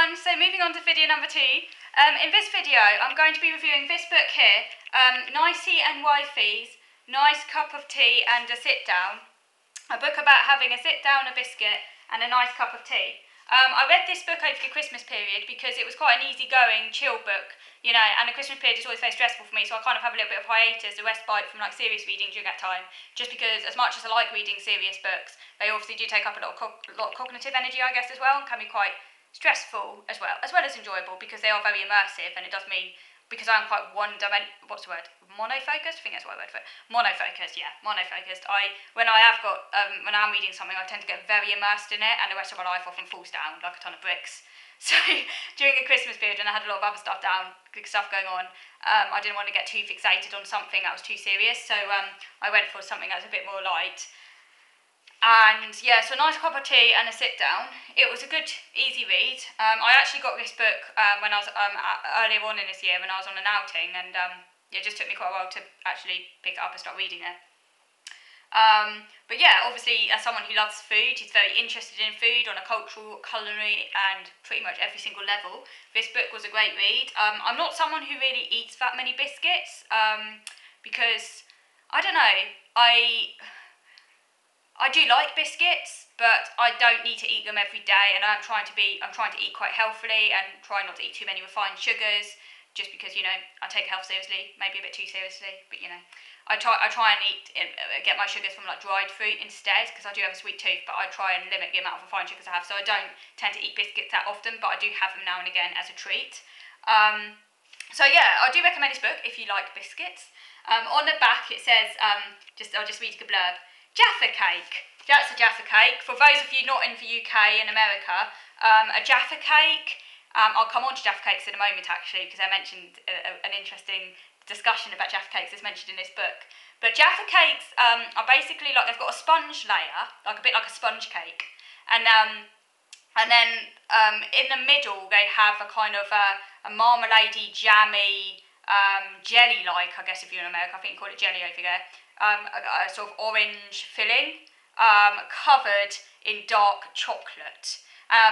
everyone, so moving on to video number 2. In this video I'm going to be reviewing this book here, Nicey and Wifey's Nice Cup of Tea and a Sit Down. A book about having a sit down, a biscuit and a nice cup of tea. I read this book over the Christmas period because it was quite an easygoing, chill book, you know, and the Christmas period is always very stressful for me, so I kind of have a little bit of hiatus, a respite from like serious reading during that time, just because as much as I like reading serious books, they obviously do take up a lot of cognitive energy, I guess, as well, and can be quite stressful as well as enjoyable, because they are very immersive, and it does mean, because I'm quite monofocused? I think that's what I word for it. Monofocused. When I'm reading something, I tend to get very immersed in it, and the rest of my life often falls down like a ton of bricks. So during the Christmas period, when I had a lot of other stuff going on, I didn't want to get too fixated on something that was too serious, so I went for something that was a bit more light. And yeah, so a nice cup of tea and a sit down. It was a good, easy read. I actually got this book when I was earlier on in this year when I was on an outing, and it just took me quite a while to actually pick it up and start reading it. But yeah, obviously as someone who loves food, he's very interested in food on a cultural, culinary and pretty much every single level. This book was a great read. I'm not someone who really eats that many biscuits because, I don't know, I do like biscuits, but I don't need to eat them every day, and I'm trying to eat quite healthily and try not to eat too many refined sugars, just because, you know, I take health seriously, maybe a bit too seriously, but you know, I try and get my sugars from like dried fruit instead, because I do have a sweet tooth, but I try and limit the amount of refined sugars I have, so I don't tend to eat biscuits that often, but I do have them now and again as a treat. So yeah, I do recommend this book if you like biscuits. On the back it says, I'll just read you the blurb. Jaffa cake. That's a Jaffa cake. For those of you not in the UK and America, a Jaffa cake, I'll come on to Jaffa cakes in a moment actually, because I mentioned an interesting discussion about Jaffa cakes that's mentioned in this book. But Jaffa cakes are basically like, they've got a sponge layer, like a bit like a sponge cake, and then in the middle they have a kind of a marmaladey, jammy, jelly-like, I guess if you're in America, I think you call it jelly over there, a sort of orange filling, covered in dark chocolate.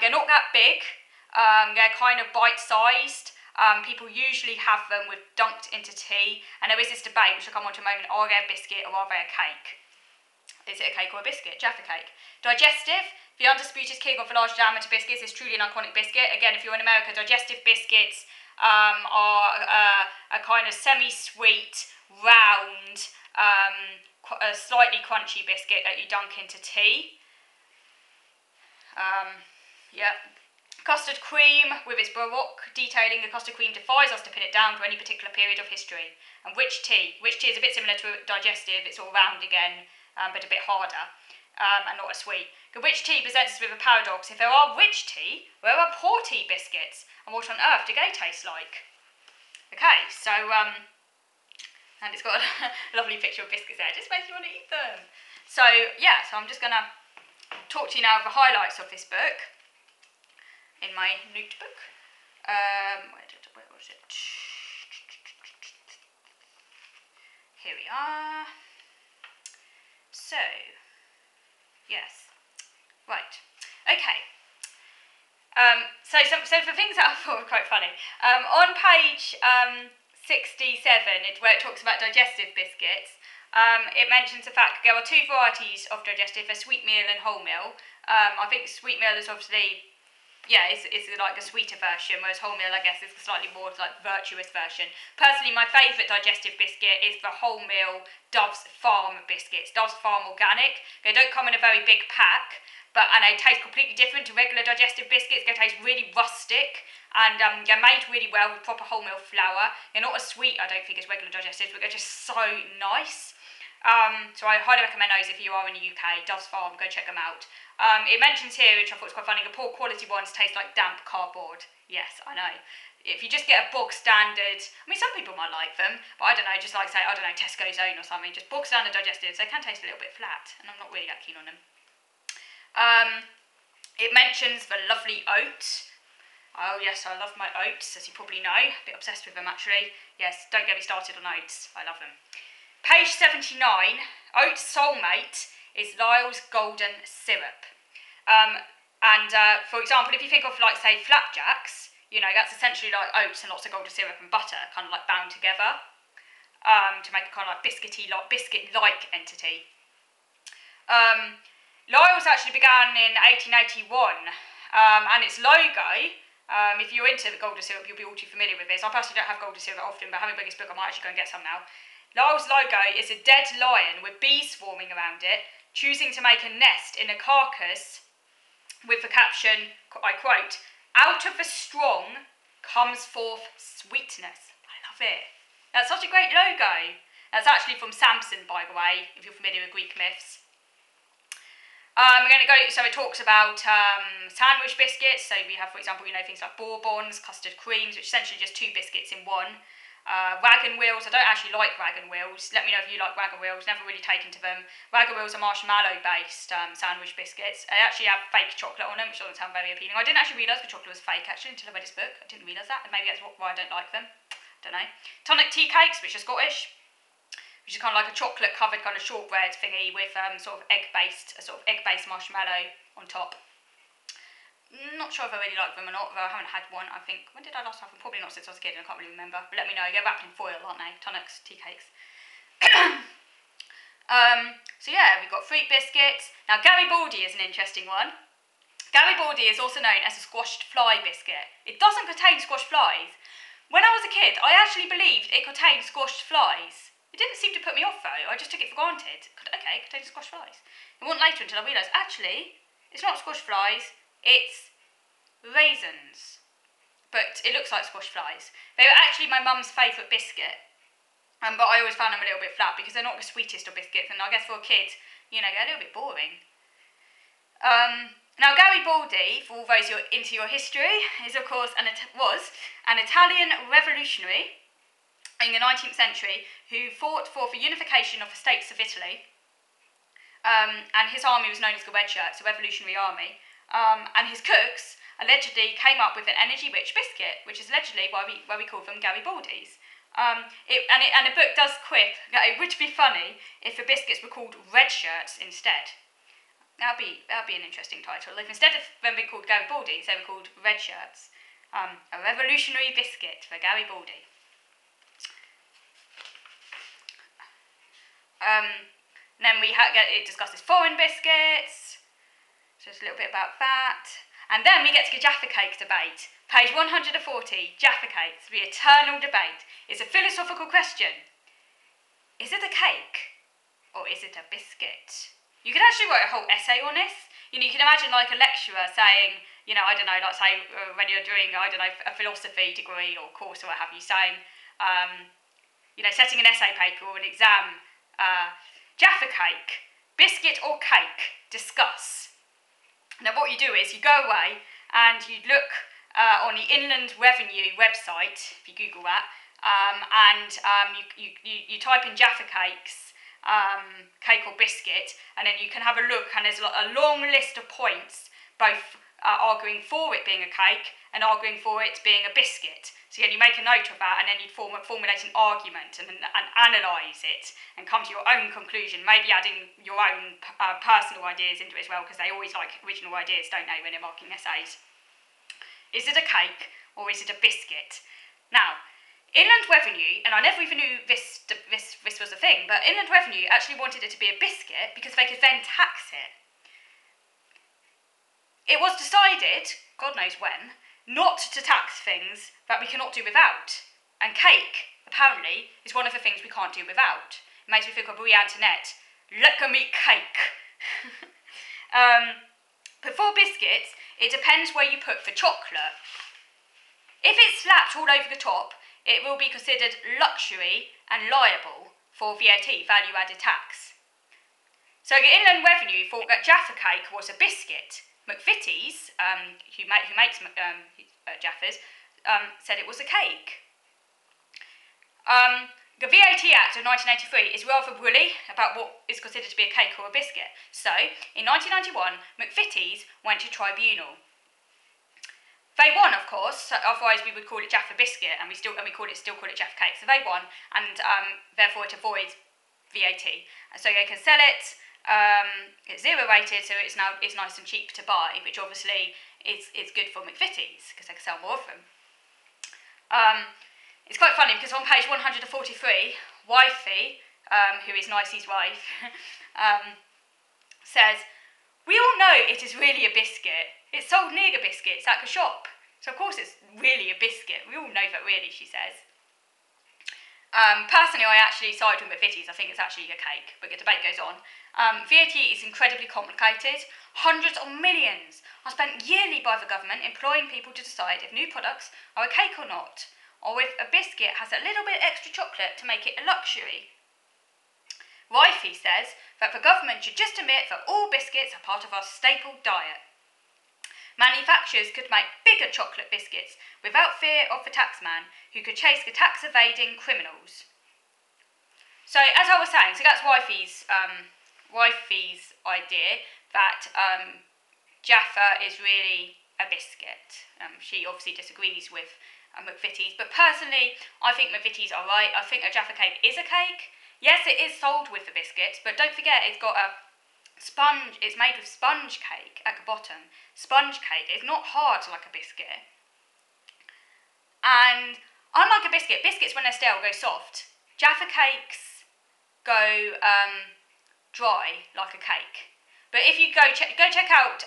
They're not that big, they're kind of bite-sized. People usually have them dunked into tea, and there is this debate, which I'll come on to in a moment, are they a biscuit or are they a cake? Is it a cake or a biscuit? Jaffa cake. Digestive. The undisputed king of large diameter biscuits is truly an iconic biscuit. Again, if you're in America, digestive biscuits are a kind of semi-sweet, round, a slightly crunchy biscuit that you dunk into tea. Custard cream, with its baroque detailing, the custard cream defies us to pin it down to any particular period of history. And which tea? Which tea is a bit similar to digestive, it's all round again, but a bit harder, and not as sweet. The which tea presents us with a paradox. If there are rich tea, where are poor tea biscuits? And what on earth do they taste like? Okay, so, and it's got a lovely picture of biscuits there, it just makes you want to eat them. So, yeah, so I'm just going to talk to you now of the highlights of this book in my notebook. Where was it? Here we are. So, yes, right, okay. So for things that I thought were quite funny, on page 67, where it talks about digestive biscuits, it mentions the fact there are two varieties of digestive, a sweet meal and wholemeal. I think sweet meal is obviously, yeah, it's like a sweeter version, whereas wholemeal, I guess, is a slightly more like virtuous version. Personally, my favourite digestive biscuit is the wholemeal Dove's Farm biscuits. Dove's Farm Organic. They don't come in a very big pack, and they taste completely different to regular digestive biscuits. They taste really rustic, and they're made really well with proper wholemeal flour. They're not as sweet, I don't think, as regular digestives, but they're just so nice. So I highly recommend those if you are in the UK. Dove's Farm, go check them out. It mentions here, which I thought was quite funny, the poor quality ones taste like damp cardboard. Yes, I know. If you just get a bog standard, I mean, some people might like them, but I don't know, just like say, I don't know, Tesco's Own or something, just bog standard digestives, they can taste a little bit flat, and I'm not really that keen on them. It mentions the lovely oats. Oh yes, I love my oats, as you probably know. A bit obsessed with them, actually. Yes, don't get me started on oats. I love them. Page 79, Oats' soulmate is Lyle's golden syrup. And for example, if you think of like say flapjacks, you know, that's essentially like oats and lots of golden syrup and butter kind of like bound together to make a kind of like biscuit-like entity. Lyle's actually began in 1881, and its logo, if you're into the golden syrup, you'll be all too familiar with this. I personally don't have golden syrup often, but having read this book, I might actually go and get some now. Lyle's logo is a dead lion with bees swarming around it, choosing to make a nest in a carcass with the caption, I quote, "Out of the strong comes forth sweetness." I love it. That's such a great logo. That's actually from Samson, by the way, if you're familiar with Greek myths. We're going to go, so it talks about sandwich biscuits. So we have, for example, you know, things like bourbons, custard creams, which is essentially just two biscuits in one. Wagon wheels, I don't actually like wagon wheels. Let me know if you like wagon wheels, never really taken to them. Wagon wheels are marshmallow-based sandwich biscuits. They actually have fake chocolate on them, which doesn't sound very appealing. I didn't actually realise the chocolate was fake, actually, until I read this book. I didn't realise that, and maybe that's why I don't like them. Don't know. Tonic tea cakes, which are Scottish, which is kind of like a chocolate-covered kind of shortbread thingy with sort of egg-based marshmallow on top. Not sure if I really like them or not, though I haven't had one, I think. When did I last have them? Probably not since I was a kid, and I can't really remember. But let me know. They're wrapped in foil, aren't they? Tonics, tea cakes. So yeah, we've got fruit biscuits. Now, Garibaldi is an interesting one. Garibaldi is also known as a squashed fly biscuit. It doesn't contain squashed flies. When I was a kid, I actually believed it contained squashed flies. It didn't seem to put me off, though. I just took it for granted. Okay, it contains squashed flies. It wasn't later until I realised, actually, it's not squashed flies. It's raisins, but it looks like squash flies. They were actually my mum's favourite biscuit, but I always found them a little bit flat because they're not the sweetest of biscuits, and I guess for a kid, you know, they're a little bit boring. Now, Garibaldi, for all those who are into your history, is of course was an Italian revolutionary in the 19th century who fought for the unification of the states of Italy, and his army was known as the Red Shirts, the Revolutionary Army. And his cooks allegedly came up with an energy-rich biscuit, which is allegedly why we call them Garibaldis. And the book does quip that it would be funny if the biscuits were called Red Shirts instead. That'd be an interesting title. If instead of them being called Garibaldis, they were called Red Shirts. A revolutionary biscuit for Garibaldi. Then it discusses foreign biscuits. Just a little bit about that. And then we get to the Jaffa cake debate. Page 140, Jaffa cakes, the eternal debate. It's a philosophical question. Is it a cake or is it a biscuit? You could actually write a whole essay on this. You know, you can imagine like a lecturer saying, you know, I don't know, like say when you're doing, I don't know, a philosophy degree or course or what have you, saying, you know, setting an essay paper or an exam, Jaffa cake, biscuit or cake, discuss. Now what you do is you go away and you look on the Inland Revenue website, if you Google that, and you type in Jaffa cakes, cake or biscuit, and then you can have a look, and there's a long list of points, both arguing for it being a cake and arguing for it being a biscuit. So again, you make a note of that, and then you formulate an argument and analyse it and come to your own conclusion, maybe adding your own personal ideas into it as well, because they always like original ideas, don't they, when they're marking essays. Is it a cake or is it a biscuit? Now, Inland Revenue, and I never even knew this was a thing, but Inland Revenue actually wanted it to be a biscuit because they could then tax it. It was decided, God knows when, not to tax things that we cannot do without. And cake, apparently, is one of the things we can't do without. It makes me think of Marie Antoinette. Look at me cake. But for biscuits, it depends where you put the chocolate. If it's slapped all over the top, it will be considered luxury and liable for VAT, value-added tax. So the Inland Revenue thought that Jaffa cake was a biscuit. McVitie's, who makes Jaffas, said it was a cake. The VAT Act of 1983 is rather woolly about what is considered to be a cake or a biscuit. So, in 1991, McVitie's went to tribunal. They won, of course, otherwise we would call it Jaffa biscuit, and we still call it Jaffa cake. So they won, and therefore it avoids VAT. And so they can sell it It's 0 rated, so it's nice and cheap to buy, which obviously is good for McVitie's because they can sell more of them. It's quite funny because on page 143, Wifey, who is Nicey's wife, says, "We all know it is really a biscuit. It's sold near a biscuit, it's like a shop. So of course it's really a biscuit. We all know that really," she says. Personally, I actually side with McVitie's. I think it's actually a cake, but the debate goes on. VAT is incredibly complicated. Hundreds of millions are spent yearly by the government employing people to decide if new products are a cake or not, or if a biscuit has a little bit extra chocolate to make it a luxury. Wifey says that the government should just admit that all biscuits are part of our staple diet. Manufacturers could make bigger chocolate biscuits without fear of the taxman who could chase the tax-evading criminals. So, as I was saying, so that's Wifey's idea that Jaffa is really a biscuit. She obviously disagrees with McVitie's, but personally, I think McVitie's are right. I think a Jaffa cake is a cake. Yes, it is sold with the biscuits, but don't forget it's got a sponge. It's made with sponge cake at the bottom. Sponge cake is not hard like a biscuit. And unlike a biscuit, biscuits when they're stale go soft. Jaffa cakes go dry like a cake. But if you go check out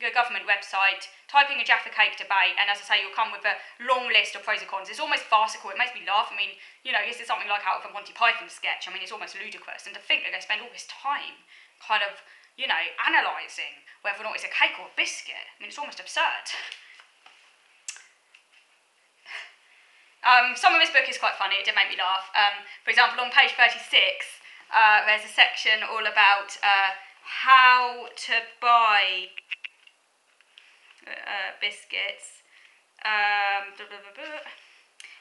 your government website, type in a Jaffa cake debate, and as I say, you'll come with a long list of pros and cons. It's almost farcical. It makes me laugh. I mean, you know, this is something like out of a Monty Python sketch. I mean, it's almost ludicrous. And to think that they spend all this time kind of, you know, analysing whether or not it's a cake or a biscuit. I mean, it's almost absurd. Some of this book is quite funny. It did make me laugh. For example, on page 36, there's a section all about how to buy biscuits.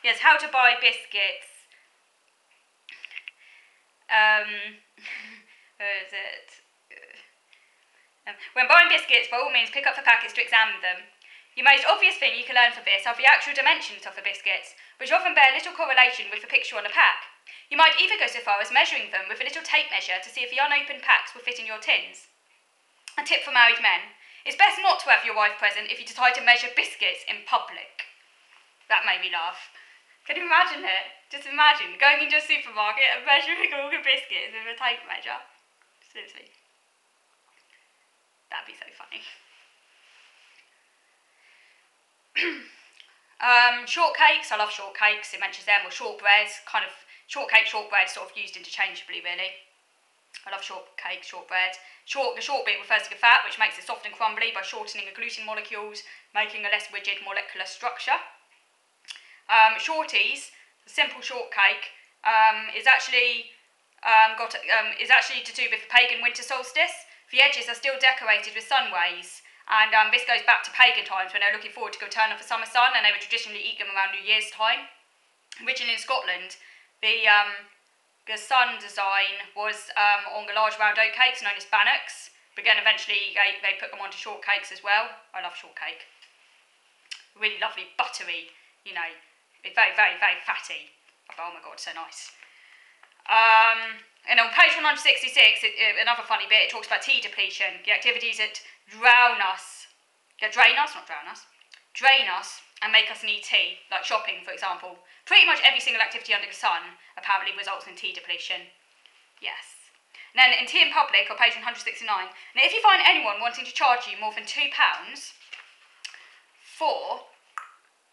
Yes, how to buy biscuits. Where is it? When buying biscuits, by all means, pick up the packets to examine them. The most obvious thing you can learn from this are the actual dimensions of the biscuits, which often bear little correlation with the picture on the pack. You might even go so far as measuring them with a little tape measure to see if the unopened packs will fit in your tins. A tip for married men: it's best not to have your wife present if you decide to measure biscuits in public. That made me laugh. Can you imagine it? Just imagine going into a supermarket and measuring all the biscuits with a tape measure. Seriously. That'd be so funny. Shortcakes, I love shortcakes. It mentions them, or shortbreads, kind of shortcake, shortbread, sort of used interchangeably, really. I love shortcake, shortbread. The short bit refers to the fat, which makes it soft and crumbly by shortening the gluten molecules, making a less rigid molecular structure. Shorties, the simple shortcake, is actually to do with the pagan winter solstice. The edges are still decorated with sun rays, and this goes back to pagan times when they were looking forward to the return of the summer sun, and they would traditionally eat them around New Year's time. Originally in Scotland, the sun design was on the large round oat cakes known as bannocks, but again eventually they put them onto shortcakes as well. I love shortcake. Really lovely, buttery, you know, very, very, very fatty. Oh my god, so nice. And on page 166, another funny bit, it talks about tea depletion, the activities that drain us and make us need tea, like shopping, for example. Pretty much every single activity under the sun apparently results in tea depletion. Yes. And then in Tea in Public, on page 169, now if you find anyone wanting to charge you more than £2 for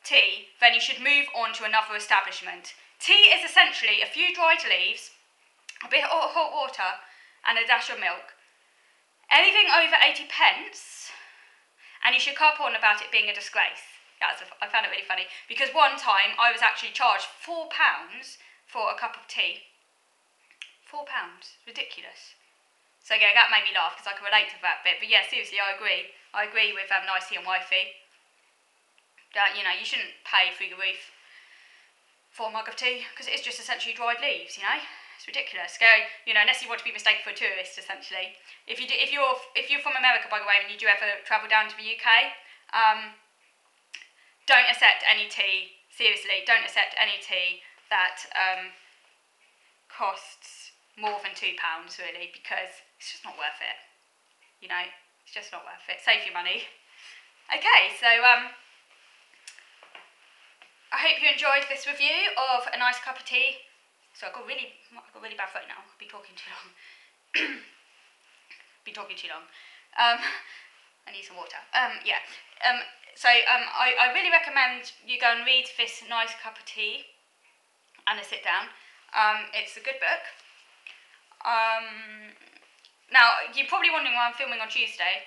tea, then you should move on to another establishment. Tea is essentially a few dried leaves, a bit of hot water, and a dash of milk. Anything over 80 pence, and you should carp on about it being a disgrace. I found it really funny, because one time I was actually charged £4 for a cup of tea. £4, ridiculous. So yeah, that made me laugh, because I can relate to that bit. But yeah, seriously, I agree. I agree with Nicey and Wifey. That, you know, you shouldn't pay through the roof for a mug of tea, because it's just essentially dried leaves, you know? It's ridiculous. You know, unless you want to be mistaken for a tourist, essentially. If you're from America, by the way, and you do ever travel down to the UK, don't accept any tea. Seriously, don't accept any tea that costs more than £2 really, because it's just not worth it. You know, it's just not worth it. Save your money. Okay, so I hope you enjoyed this review of A Nice Cup of Tea. So I've got really bad throat now. I'll be talking too long. I need some water. I really recommend you go and read this Nice Cup of Tea and a sit down. It's a good book. Now, you're probably wondering why I'm filming on Tuesday.